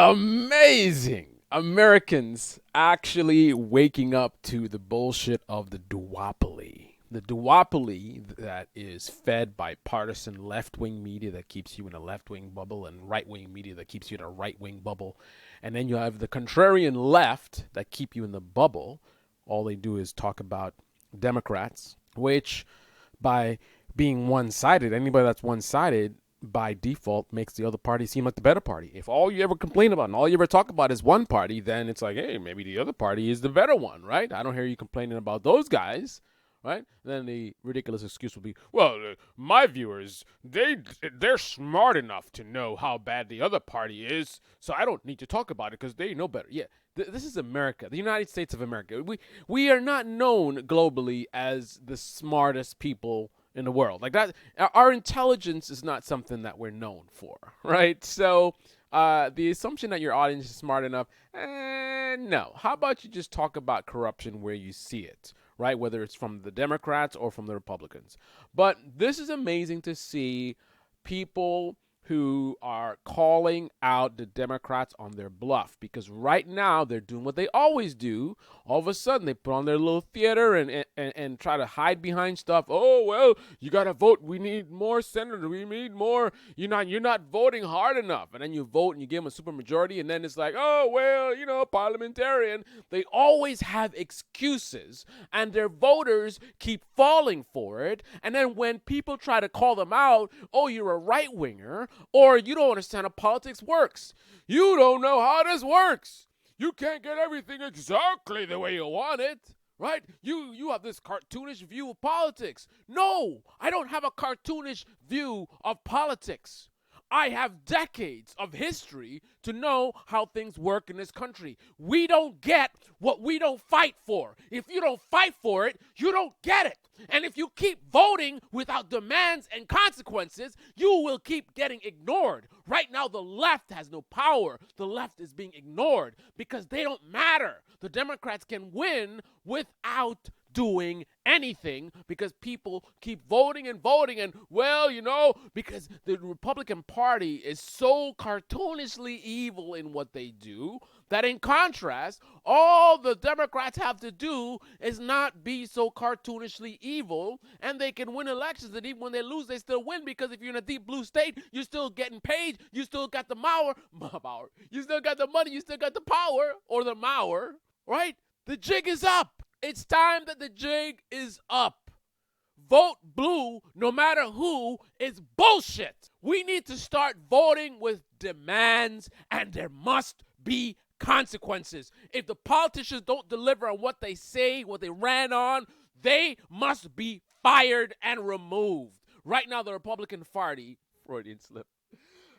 Amazing. Americans actually waking up to the bullshit of the duopoly. The duopoly that is fed by partisan left wing media that keeps you in a left wing bubble and right wing media that keeps you in a right wing bubble. And then you have the contrarian left that keep you in the bubble. All they do is talk about Democrats, which by being one sided, anybody that's one sided by default makes the other party seem like the better party. If all you ever complain about and all you ever talk about is one party, then it's like, hey, maybe the other party is the better one, right? I don't hear you complaining about those guys, right? Then the ridiculous excuse will be, well, my viewers, they're smart enough to know how bad the other party is, so I don't need to talk about it because they know better. Yeah, this is America, the United States of America. We are not known globally as the smartest people in the world. Like that, our intelligence is not something that we're known for, right? So the assumption that your audience is smart enough, no. How about you just talk about corruption where you see it, right? Whether it's from the Democrats or from the Republicans. But this is amazing to see people who are calling out the Democrats on their bluff, because right now they're doing what they always do. All of a sudden they put on their little theater and try to hide behind stuff. Oh, well, you got to vote. We need more senators. We need more. You're not voting hard enough. And then you vote and you give them a supermajority, and then it's like, oh, well, parliamentarian. They always have excuses, and their voters keep falling for it. And then when people try to call them out, oh, you're a right-winger, or you don't understand how politics works. You don't know how this works. You can't get everything exactly the way you want it, right? You have this cartoonish view of politics. No, I don't have a cartoonish view of politics. I have decades of history to know how things work in this country. We don't get what we don't fight for. If you don't fight for it, you don't get it. And if you keep voting without demands and consequences, you will keep getting ignored. Right now, the left has no power. The left is being ignored because they don't matter. The Democrats can win without doing anything because people keep voting and voting, and because the Republican Party is so cartoonishly evil in what they do that in contrast, all the Democrats have to do is not be so cartoonishly evil, and they can win elections, and even when they lose, they still win, because if you're in a deep blue state, you're still getting paid, you still got the power, you still got the money, you still got the power, or the mower, right? The jig is up. It's time that the jig is up. Vote blue no matter who is bullshit. We need to start voting with demands, and there must be consequences. If the politicians don't deliver on what they say, what they ran on, they must be fired and removed. Right now, the Republican Party, Freudian slip,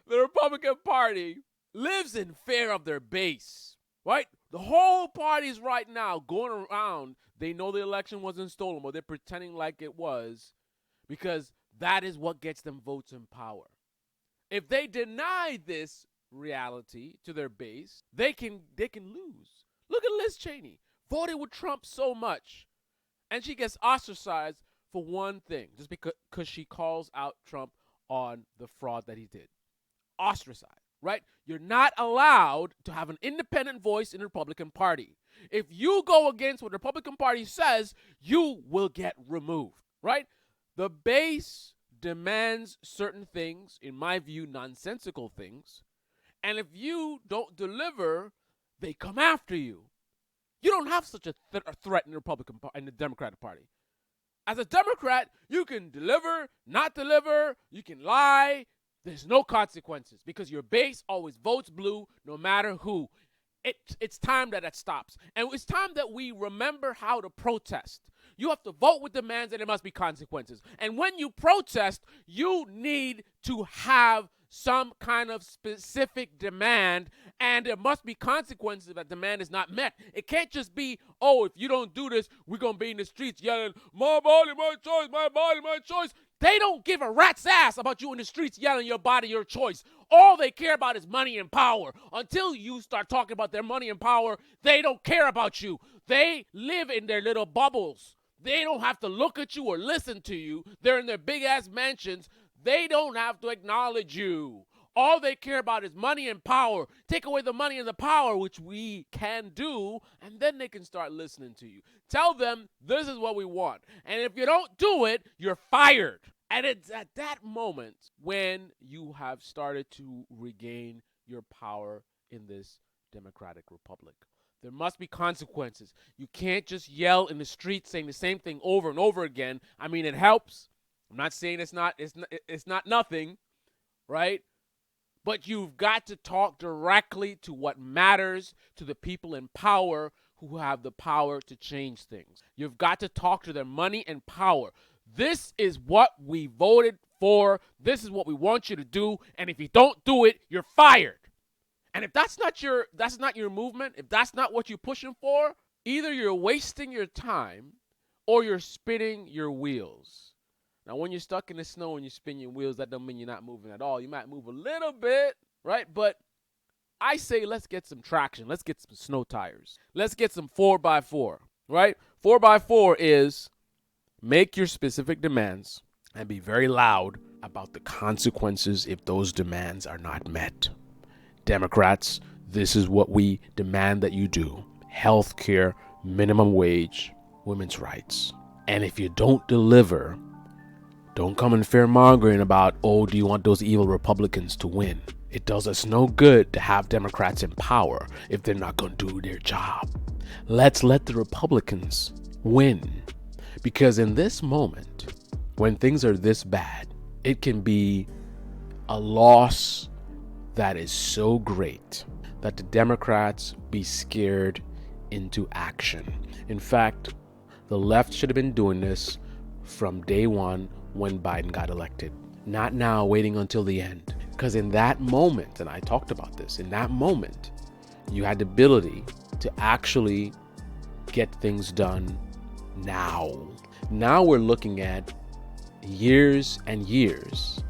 the Republican Party lives in fear of their base, right? The whole party's right now going around. They know the election wasn't stolen, but they're pretending like it was, because that is what gets them votes and power. If they deny this reality to their base, they can lose. Look at Liz Cheney. Voted with Trump so much, and she gets ostracized for one thing, just because she calls out Trump on the fraud that he did. Ostracized. Right? You're not allowed to have an independent voice in the Republican Party. If you go against what the Republican Party says, you will get removed, right? The base demands certain things, in my view, nonsensical things, and if you don't deliver, they come after you. You don't have such a threat in the Democratic Party. As a Democrat, you can deliver, not deliver, you can lie. There's no consequences because your base always votes blue no matter who. It's time that stops. And it's time that we remember how to protest. You have to vote with demands, and there must be consequences. And when you protest, you need to have some kind of specific demand, and there must be consequences if that demand is not met. It can't just be, oh, if you don't do this, we're going to be in the streets yelling, my body, my choice, my body, my choice. They don't give a rat's ass about you in the streets yelling your body, your choice. All they care about is money and power. Until you start talking about their money and power, they don't care about you. They live in their little bubbles. They don't have to look at you or listen to you. They're in their big-ass mansions. They don't have to acknowledge you. All they care about is money and power. Take away the money and the power, which we can do, and then they can start listening to you. Tell them this is what we want. And if you don't do it, you're fired. And it's at that moment when you have started to regain your power in this democratic republic. There must be consequences. You can't just yell in the street saying the same thing over and over again. I mean, it helps. I'm not saying it's not nothing, right? But you've got to talk directly to what matters, to the people in power who have the power to change things. You've got to talk to their money and power. This is what we voted for. This is what we want you to do. And if you don't do it, you're fired. And if that's not your movement, if that's not what you're pushing for, either you're wasting your time or you're spinning your wheels. Now, when you're stuck in the snow and you spin your wheels, that don't mean you're not moving at all. You might move a little bit, right? But I say let's get some traction. Let's get some snow tires. Let's get some 4x4, right? 4x4 is make your specific demands and be very loud about the consequences if those demands are not met. Democrats, this is what we demand that you do. Health care, minimum wage, women's rights. And if you don't deliver, don't come in fear-mongering about, oh, do you want those evil Republicans to win? It does us no good to have Democrats in power if they're not going to do their job. Let's let the Republicans win. Because in this moment, when things are this bad, it can be a loss that is so great that the Democrats be scared into action. In fact, the left should have been doing this from day one when Biden got elected. Not now, waiting until the end. Because in that moment, and I talked about this, in that moment, you had the ability to actually get things done now. Now we're looking at years and years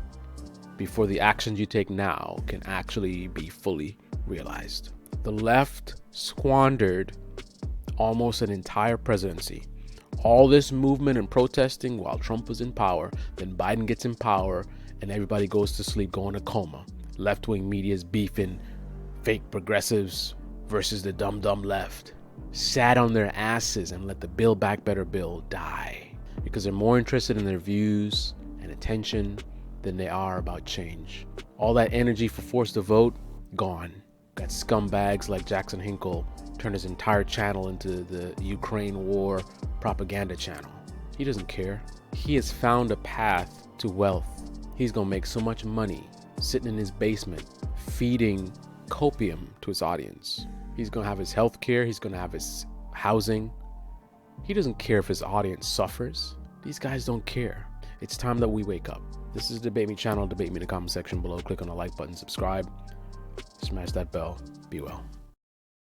before the actions you take now can actually be fully realized. The left squandered almost an entire presidency. All this movement and protesting while Trump was in power, then Biden gets in power and everybody goes to sleep, going to coma. Left-wing media's beefing, fake progressives versus the dumb left. Sat on their asses and let the Build Back Better bill die because they're more interested in their views and attention than they are about change. All that energy for forced to vote, gone. Got scumbags like Jackson Hinkle turned his entire channel into the Ukraine war propaganda channel. He doesn't care. He has found a path to wealth. He's gonna make so much money sitting in his basement feeding copium to his audience. He's gonna have his health care. He's gonna have his housing. He doesn't care if his audience suffers. These guys don't care. It's time that we wake up. This is Debate Me channel. Debate me in the comment section below. Click on the like button, subscribe, smash that bell. Be well.